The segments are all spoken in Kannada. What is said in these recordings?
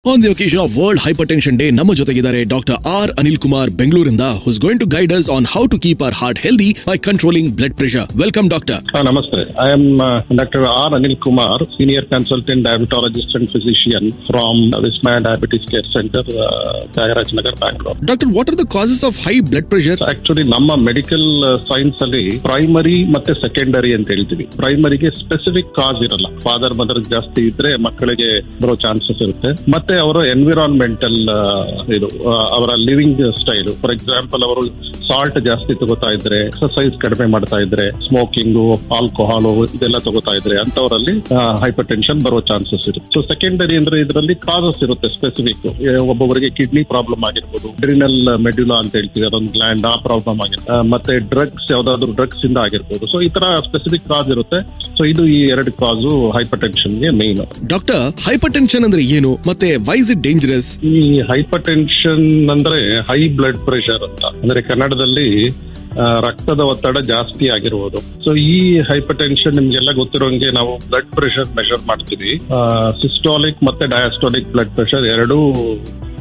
On the occasion of World Hypertension Day, ನಮ್ಮ ಜೊತೆಗಿದ್ದಾರೆ Dr. R. Anil Kumar ಬೆಂಗಳೂರಿಂದ, who's going to guide us on how to keep our heart healthy by controlling blood pressure. Welcome, doctor. Namaste. I am Dr. R. Anil Kumar, Senior Consultant Diabetologist and Physician from Vismaya Diabetes Care Center, Tyagaraja Nagar, Bangalore. Doctor, what are the causes of high blood pressure? Actually, ನಮ್ಮ ಮೆಡಿಕಲ್ ಸೈನ್ಸ್ ಅಲ್ಲಿ ಪ್ರೈಮರಿ ಮತ್ತೆ ಸೆಕೆಂಡರಿ ಅಂತ ಹೇಳ್ತೀವಿ. ಪ್ರೈಮರಿಗೆ ಸ್ಪೆಸಿಫಿಕ್ ಕಾಸ್ ಇರಲ್ಲ. ಫಾದರ್ ಮದರ್ ಜಾಸ್ತಿ ಇದ್ರೆ ಮಕ್ಕಳಿಗೆ ಬರೋ ಚಾನ್ಸಸ್ ಇರುತ್ತೆ. ಮತ್ತೆ ಅವರ ಎನ್ವಿರಾನ್ಮೆಂಟಲ್ ಅವರ ಲಿವಿಂಗ್ ಸ್ಟೈಲ್. ಫಾರ್ ಎಕ್ಸಾಂಪಲ್, ಅವರು ಸಾಲ್ಟ್ ಜಾಸ್ತಿ ತಗೋತಾ ಇದ್ರೆ, ಎಕ್ಸರ್ಸೈಸ್ ಕಡಿಮೆ ಮಾಡ್ತಾ ಇದ್ರೆ, ಸ್ಮೋಕಿಂಗು, ಆಲ್ಕೋಹಾಲ್ ಇದೆಲ್ಲ ತಗೋತಾ ಇದ್ರೆ ಅಂತವರಲ್ಲಿ ಹೈಪರ್ ಟೆನ್ಷನ್ ಬರೋ ಚಾನ್ಸಸ್ ಇರುತ್ತೆ. ಸೊ ಸೆಕೆಂಡರಿ ಅಂದ್ರೆ ಇದರಲ್ಲಿ ಕಾಸಸ್ ಇರುತ್ತೆ ಸ್ಪೆಸಿಫಿಕ್. ಒಬ್ಬೊಬ್ಬರಿಗೆ ಕಿಡ್ನಿ ಪ್ರಾಬ್ಲಮ್ ಆಗಿರ್ಬೋದು, ಅಡ್ರಿನಲ್ ಮೆಡ್ಯುಲಾ ಅಂತ ಹೇಳ್ತೀವಿ, ಅದೊಂದು ಗ್ಲ್ಯಾಂಡ್ ಆ ಪ್ರಾಬ್ಲಮ್ ಆಗಿರುತ್ತೆ, ಮತ್ತೆ ಡ್ರಗ್ಸ್ ಯಾವ್ದಾದ್ರು ಡ್ರಗ್ಸ್ ಇಂದ ಆಗಿರ್ಬೋದು. ಸೊ ಈ ತರ ಸ್ಪೆಸಿಫಿಕ್ ಕಾಸ್ ಇರುತ್ತೆ. ಸೊ ಇದು ಈ ಎರಡು ಕಾಸು ಹೈಪರ್ ಟೆನ್ಷನ್ಗೆ ಮೇನ್. ಡಾಕ್ಟರ್, ಹೈಪರ್ ಟೆನ್ಷನ್ ಅಂದ್ರೆ ಏನು ಮತ್ತೆ why is it dangerous? ಈ ಹೈಪರ್ ಟೆನ್ಷನ್ ಅಂದ್ರೆ ಹೈ ಬ್ಲಡ್ ಪ್ರೆಷರ್ ಅಂತ, ಅಂದ್ರೆ ಕನ್ನಡದಲ್ಲಿ ರಕ್ತದ ಒತ್ತಡ ಜಾಸ್ತಿ ಆಗಿರುವುದು. ಸೊ ಈ ಹೈಪರ್ ಟೆನ್ಷನ್ ನಿಮ್ಗೆಲ್ಲ ಗೊತ್ತಿರೋಂಗೆ ನಾವು ಬ್ಲಡ್ ಪ್ರೆಷರ್ ಮೆಷರ್ ಮಾಡ್ತೀವಿ. ಸಿಸ್ಟಾಲಿಕ್ ಮತ್ತೆ ಡಯಾಸ್ಟಾಲಿಕ್ ಬ್ಲಡ್ ಪ್ರೆಷರ್ ಎರಡೂ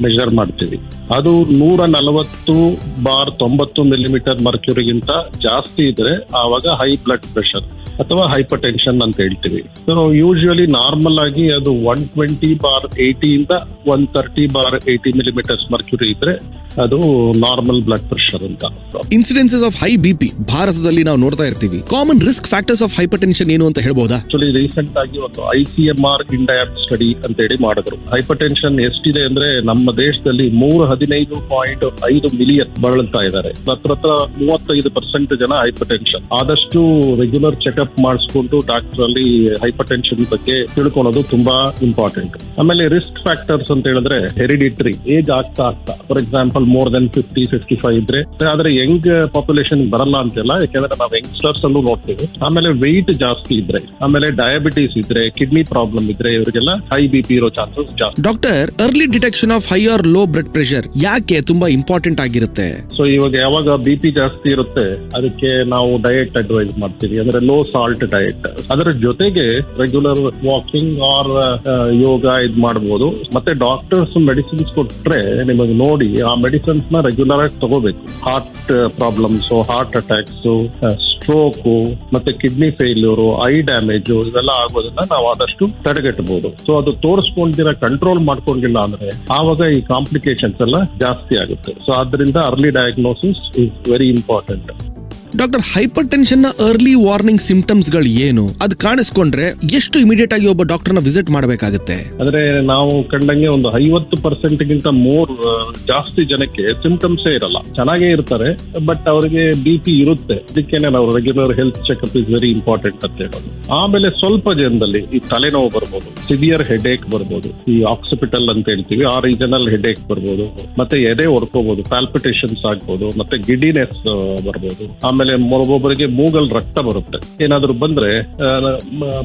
ಮೆಷರ್ ಮಾಡ್ತೀವಿ. ಅದು 140/90 ಮಿಲಿಮೀಟರ್ ಮರ್ಕ್ಯೂರಿಗಿಂತ ಜಾಸ್ತಿ ಇದ್ರೆ ಆವಾಗ ಹೈ ಬ್ಲಡ್ ಪ್ರೆಷರ್ ಅಥವಾ ಹೈಪರ್ ಟೆನ್ಷನ್ ಅಂತ ಹೇಳ್ತೀವಿ. ಸೊ ಯೂಶುವಲಿ ನಾರ್ಮಲ್ ಆಗಿ ಅದು 120/80 ಇಂದ 130/80 ಮಿಲಿಮೀಟರ್ಸ್ ಮರ್ಕ್ಯೂರಿ ಇದ್ರೆ ಅದು ನಾರ್ಮಲ್ ಬ್ಲಡ್ ಪ್ರೆಷರ್ ಅಂತ. ಇನ್ಸಿಡೆನ್ಸಸ್ ಆಫ್ ಹೈ ಬಿಪಿ ಭಾರತದಲ್ಲಿ ನಾವು ನೋಡ್ತಾ ಇರ್ತೀವಿ. Common risk factors of hypertension ಏನು ಅಂತ ಹೇಳ್ಬಹುದಾ? ಆಕ್ಚುಲಿ ರೀಸೆಂಟ್ ಆಗಿ ಒಂದು ICMR ಇಂಡಯಾಪ್ ಸ್ಟಡಿ ಅಂತ ಹೇಳಿ ಮಾಡಿದ್ರು. ಹೈಪರ್ ಟೆನ್ಷನ್ ಎಷ್ಟಿದೆ ಅಂದ್ರೆ ನಮ್ಮ ದೇಶದಲ್ಲಿ 315.5 ಮಿಲಿಯನ್ ಬಳಲ್ತಾ ಇದ್ದಾರೆ. ಹತ್ರ 35% ಜನ ಹೈಪರ್ ಟೆನ್ಷನ್. ಆದಷ್ಟು ರೆಗ್ಯುಲರ್ ಚೆಕ್ಅಪ್ ಮಾಡಿಸ್ಕೊಂಡು ಡಾಕ್ಟರ್ ಅಲ್ಲಿ ಹೈಪರ್ ಟೆನ್ಷನ್ ಬಗ್ಗೆ ತಿಳ್ಕೊಳೋದು ತುಂಬಾ ಇಂಪಾರ್ಟೆಂಟ್. ಆಮೇಲೆ ರಿಸ್ಕ್ ಫ್ಯಾಕ್ಟರ್ಸ್ ಅಂತ ಹೇಳಿದ್ರೆ ಹೆರಿಡಿಟರಿ, ಏಜ್ ಆಗ್ತಾ ಫಾರ್ ಎಕ್ಸಾಂಪಲ್ ಮೋರ್ ದೆನ್ 50-55 ಇದ್ರೆ, ಆದ್ರೆ ಯಂಗ್ ಪಾಪ್ಯುಲೇಷನ್ ಬರಲ್ಲ ಅಂತೆಲ್ಲ, ಯಾಕಂದ್ರೆ ನಾವು ಯಂಗ್ಸ್ಟರ್ಸ್ ಅಲ್ಲೂ ನೋಡ್ತೀವಿ. ಆಮೇಲೆ ವೆಯ್ಟ್ ಜಾಸ್ತಿ ಇದ್ರೆ, ಆಮೇಲೆ ಡಯಾಬಿಟೀಸ್ ಇದ್ರೆ, ಕಿಡ್ನಿ ಪ್ರಾಬ್ಲಮ್ ಇದ್ರೆ ಇವರಿಗೆಲ್ಲ ಹೈ ಬಿಪಿ ಇರೋ ಚಾನ್ಸಸ್ ಜಾಸ್ತಿ. Doctor, early detection of high or low blood pressure ಯಾಕೆ ತುಂಬಾ ಇಂಪಾರ್ಟೆಂಟ್ ಆಗಿರುತ್ತೆ? ಸೊ ಇವಾಗ ಯಾವಾಗ ಬಿಪಿ ಜಾಸ್ತಿ ಇರುತ್ತೆ ಅದಕ್ಕೆ ನಾವು ಡಯಟ್ ಅಡ್ವೈಸ್ ಮಾಡ್ತೀವಿ, ಅಂದ್ರೆ ಲೋ ಸಾಲ್ಟ್ ಡಯಟ್. ಅದರ ಜೊತೆಗೆ ರೆಗ್ಯುಲರ್ ವಾಕಿಂಗ್ ಆರ್ ಯೋಗ ಇದ್ ಮಾಡಬಹುದು. ಮತ್ತೆ ಡಾಕ್ಟರ್ಸ್ ಮೆಡಿಸಿನ್ಸ್ ಕೊಟ್ರೆ ನಿಮಗೆ ನೋಡಿ ಆ ಮೆಡಿಸಿನ್ಸ್ ನ ರೆಗ್ಯುಲರ್ ಆಗಿ ತಗೋಬೇಕು. Heart problems, heart attacks, stroke, ಮತ್ತೆ ಕಿಡ್ನಿ ಫೇಲ್ಯೂರ್, ಐ ಡ್ಯಾಮೇಜ್ ಇವೆಲ್ಲ ಆಗೋದನ್ನ ನಾವು ಆದಷ್ಟು ತಡೆಗಟ್ಟಬಹುದು. ಸೊ ಅದು ತೋರಿಸ್ಕೊಂಡಿರ ಕಂಟ್ರೋಲ್ ಮಾಡ್ಕೊಂಡಿಲ್ಲ ಅಂದ್ರೆ ಆವಾಗ ಈ ಕಾಂಪ್ಲಿಕೇಶನ್ಸ್ ಎಲ್ಲ ಜಾಸ್ತಿ ಆಗುತ್ತೆ. ಸೊ ಆದ್ರಿಂದ early diagnosis is very important. Doctor, hypertension ನ ಅರ್ಲಿ ವಾರ್ನಿಂಗ್ ಸಿಂಪ್ಟಮ್ಸ್ ಗಳು ಏನು? ಅದು ಕಾಣಿಸ್ಕೊಂಡ್ರೆ ಎಷ್ಟು ಇಮಿಡಿಯೇಟ್ ಆಗಿ ಒಬ್ಬ ಡಾಕ್ಟರ್ ನ ವಿಸಿಟ್ ಮಾಡಬೇಕಾಗುತ್ತೆ? ಅಂದ್ರೆ ನಾವು ಕಂಡಂಗೆ ಒಂದು 50% ಗಿಂತ ಮೋರ್ ಜಾಸ್ತಿ ಜನಕ್ಕೆ ಸಿಂಪ್ಟಮ್ಸ್ ಇರಲ್ಲ, ಚೆನ್ನಾಗೇ ಇರ್ತಾರೆ, ಬಟ್ ಅವರಿಗೆ ಬಿಪಿ ಇರುತ್ತೆ. ಅದಕ್ಕೇನೆ ನಾವು regular health checkup is very important ಅಂತ ಹೇಳೋದು. ಆಮೇಲೆ ಸ್ವಲ್ಪ ಜನದಲ್ಲಿ ಈ ತಲೆನೋವು ಬರ್ಬೋದು, ಸಿವಿಯರ್ ಹೆಡ್ಏಕ್ ಬರ್ಬೋದು, ಈ ಆಕ್ಸಿಪಿಟಲ್ ಅಂತ ಹೇಳ್ತೀವಿ ಆ ರೀಜನಲ್ ಹೆಡ್ಏಕ್ ಬರ್ಬೋದು, ಮತ್ತೆ ಎದೆ ಹೊಡ್ಕೋಬಹುದು, ಪ್ಯಾಲ್ಪಿಟೇಷನ್ಸ್ ಆಗ್ಬೋದು, ಮತ್ತೆ ಗಿಡಿನೆಸ್ ಬರ್ಬೋದು. ಆಮೇಲೆ ಒಬ್ಬೊಬ್ಬರಿಗೆ ಮೂಗಲ್ ರಕ್ತ ಬರುತ್ತೆ. ಏನಾದ್ರು ಬಂದ್ರೆ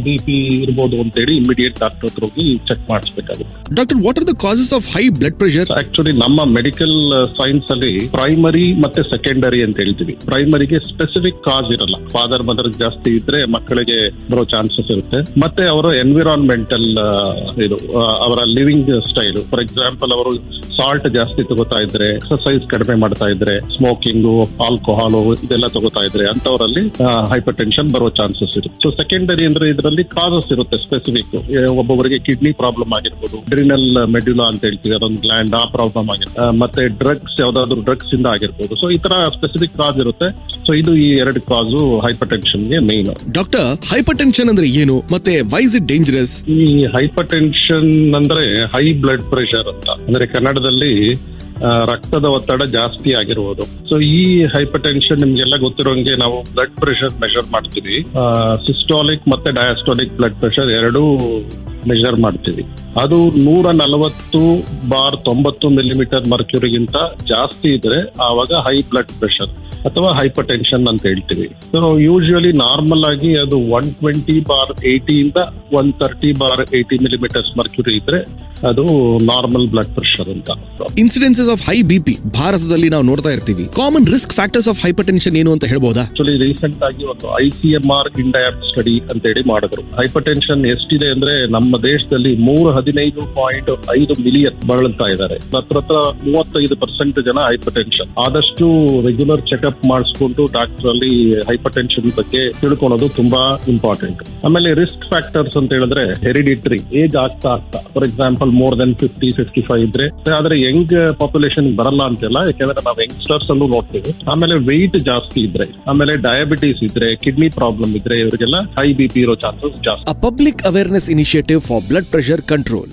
ಬಿಪಿ ಇರ್ಬೋದು ಅಂತ ಹೇಳಿ ಇಮಿಡಿಯೇಟ್ ಡಾಕ್ಟರ್ ಹತ್ರ ಹೋಗಿ ಚೆಕ್ ಮಾಡಿಸಬೇಕಾಗುತ್ತೆ. Doctor, what are the causes of high blood pressure? Actually ನಮ್ಮ ಮೆಡಿಕಲ್ ಸೈನ್ಸ್ ಅಲ್ಲಿ ಪ್ರೈಮರಿ ಮತ್ತೆ ಸೆಕೆಂಡರಿ ಅಂತ ಹೇಳ್ತೀವಿ. ಪ್ರೈಮರಿಗೆ ಸ್ಪೆಸಿಫಿಕ್ ಕಾಸ್ ಇರಲ್ಲ. ಫಾದರ್ ಮದರ್ ಜಾಸ್ತಿ ಇದ್ರೆ ಮಕ್ಕಳಿಗೆ ಬರೋ ಚಾನ್ಸಸ್ ಇರುತ್ತೆ. ಮತ್ತೆ ಅವರ ಎನ್ವಿರಾನ್ಮೆಂಟಲ್ ಅವರ ಲಿವಿಂಗ್ ಸ್ಟೈಲ್. ಫಾರ್ ಎಕ್ಸಾಂಪಲ್, ಅವರು ಸಾಲ್ಟ್ ಜಾಸ್ತಿ ತಗೋತಾ ಇದ್ರೆ, ಎಕ್ಸರ್ಸೈಸ್ ಕಡಿಮೆ ಮಾಡ್ತಾ ಇದ್ರೆ, ಸ್ಮೋಕಿಂಗು, ಆಲ್ಕೋಹಾಲ್ ಇದೆಲ್ಲ ತಗೋತಾ ಇದ್ರೆ ಅಂತವರಲ್ಲಿ ಹೈಪರ್ ಟೆನ್ಷನ್ ಬರೋ ಚಾನ್ಸಸ್ ಇರುತ್ತೆ. ಸೊ ಸೆಕೆಂಡರಿ ಅಂದ್ರೆ ಇದರಲ್ಲಿ ಕಾಸಸ್ ಇರುತ್ತೆ ಸ್ಪೆಸಿಫಿಕ್. ಒಬ್ಬೊಬ್ಬರಿಗೆ ಕಿಡ್ನಿ ಪ್ರಾಬ್ಲಮ್ ಆಗಿರ್ಬೋದು, ಅಡ್ರಿನಲ್ ಮೆಡ್ಯುಲಾ ಅಂತ ಹೇಳ್ತೀವಿ, ಅದೊಂದು ಗ್ಲ್ಯಾಂಡ್ ಆ ಪ್ರಾಬ್ಲಮ್ ಆಗಿರುತ್ತೆ, ಮತ್ತೆ ಡ್ರಗ್ಸ್ ಯಾವ್ದಾದ್ರು ಡ್ರಗ್ಸ್ ಇಂದ ಆಗಿರ್ಬೋದು. ಸೊ ಈ ತರ ಸ್ಪೆಸಿಫಿಕ್ ಕಾಸ್ ಇರುತ್ತೆ. ಸೊ ಇದು ಈ ಎರಡು ಕಾಸು ಹೈಪರ್ ಟೆನ್ಷನ್ಗೆ ಮೇನ್. ಡಾಕ್ಟರ್, ಹೈಪರ್ ಟೆನ್ಷನ್ ಅಂದ್ರೆ ಏನು ಮತ್ತೆ ವೈ ಇಸ್ ಇಟ್ ಡೇಂಜರಸ್? ಈ ಹೈಪರ್ ಟೆನ್ಷನ್ ಅಂದ್ರೆ ಹೈ ಬ್ಲಡ್ ಪ್ರೆಷರ್ ಅಂತ, ಅಂದ್ರೆ ಕನ್ನಡದಲ್ಲಿ ರಕ್ತದ ಒತ್ತಡ ಜಾಸ್ತಿ ಆಗಿರುವುದು. ಸೊ ಈ ಹೈಪರ್ ಟೆನ್ಷನ್ ನಿಮ್ಗೆಲ್ಲ ಗೊತ್ತಿರೋಂಗೆ ನಾವು ಬ್ಲಡ್ ಪ್ರೆಷರ್ ಮೆಷರ್ ಮಾಡ್ತೀವಿ. ಸಿಸ್ಟಾಲಿಕ್ ಮತ್ತೆ ಡಯಾಸ್ಟಾಲಿಕ್ ಬ್ಲಡ್ ಪ್ರೆಷರ್ ಎರಡೂ ಮೆಷರ್ ಮಾಡ್ತೀವಿ. ಅದು 140/90 ಮಿಲಿಮೀಟರ್ ಮರ್ಕ್ಯೂರಿಗಿಂತ ಜಾಸ್ತಿ ಇದ್ರೆ ಆವಾಗ ಹೈ ಬ್ಲಡ್ ಪ್ರೆಷರ್ ಅಥವಾ ಹೈಪರ್ ಟೆನ್ಷನ್ ಅಂತ ಹೇಳ್ತೀವಿ. ಸೊ ಯೂಶುವಲಿ ನಾರ್ಮಲ್ ಆಗಿ ಅದು 120/80 ಇಂದ 130/80 ಮಿಲಿಮೀಟರ್ಸ್ ಮರ್ಕ್ಯುರಿ ಇದ್ರೆ ಅದು ನಾರ್ಮಲ್ ಬ್ಲಡ್ ಪ್ರೆಷರ್ ಅಂತ. ಇನ್ಸಿಡೆನ್ಸಸ್ ಆಫ್ ಹೈ ಬಿಪಿ ಭಾರತದಲ್ಲಿ ನಾವು ನೋಡ್ತಾ ಇರ್ತೀವಿ. Common risk factors of hypertension ಏನು ಅಂತ ಹೇಳ್ಬೋದಾ? ಆಕ್ಚುಲಿ ರೀಸೆಂಟ್ ಆಗಿ ಒಂದು ICMR ಇಂಡಯಾಪ್ ಸ್ಟಡಿ ಅಂತ ಹೇಳಿ ಮಾಡಿದ್ರು. ಹೈಪರ್ ಟೆನ್ಷನ್ ಎಷ್ಟಿದೆ ಅಂದ್ರೆ ನಮ್ಮ ದೇಶದಲ್ಲಿ 315.5 ಮಿಲಿಯನ್ ಬಳಲ್ತಾ ಇದ್ದಾರೆ. ಹತ್ರ 35% ಜನ ಹೈಪರ್ ಟೆನ್ಷನ್. ಆದಷ್ಟು ರೆಗ್ಯುಲರ್ ಚೆಕ್ಅಪ್ ಮಾಡಿಸ್ಕೊಂಡು ಡಾಕ್ಟರ್ ಅಲ್ಲಿ ಹೈಪರ್ ಟೆನ್ಷನ್ ಬಗ್ಗೆ ತಿಳ್ಕೊಳೋದು ತುಂಬಾ ಇಂಪಾರ್ಟೆಂಟ್. ಆಮೇಲೆ ರಿಸ್ಕ್ ಫ್ಯಾಕ್ಟರ್ಸ್ ಅಂತ ಹೇಳಿದ್ರೆ ಹೆರಿಡಿಟರಿ ಏಜ್ ಆಗ್ತಾ ಫಾರ್ ಎಕ್ಸಾಂಪಲ್ ಮೋರ್ ದೆನ್ 50-55 ಇದ್ರೆ, ಆದ್ರೆ ಯಂಗ್ ಪಾಪ್ಯುಲೇಷನ್ ಬರಲ್ಲ ಅಂತೆಲ್ಲ, ಯಾಕಂದ್ರೆ ನಾವು ಯಂಗ್ಸ್ಟರ್ಸ್ ಅಲ್ಲೂ ನೋಡ್ತೀವಿ. ಆಮೇಲೆ ವೆಯ್ಟ್ ಜಾಸ್ತಿ ಇದ್ರೆ, ಆಮೇಲೆ ಡಯಾಬಿಟೀಸ್ ಇದ್ರೆ, ಕಿಡ್ನಿ ಪ್ರಾಬ್ಲಮ್ ಇದ್ರೆ ಇವರಿಗೆಲ್ಲ ಹೈ ಬಿಪಿ ಇರೋ ಚಾನ್ಸಸ್ ಜಾಸ್ತಿ. A public awareness initiative for blood pressure control.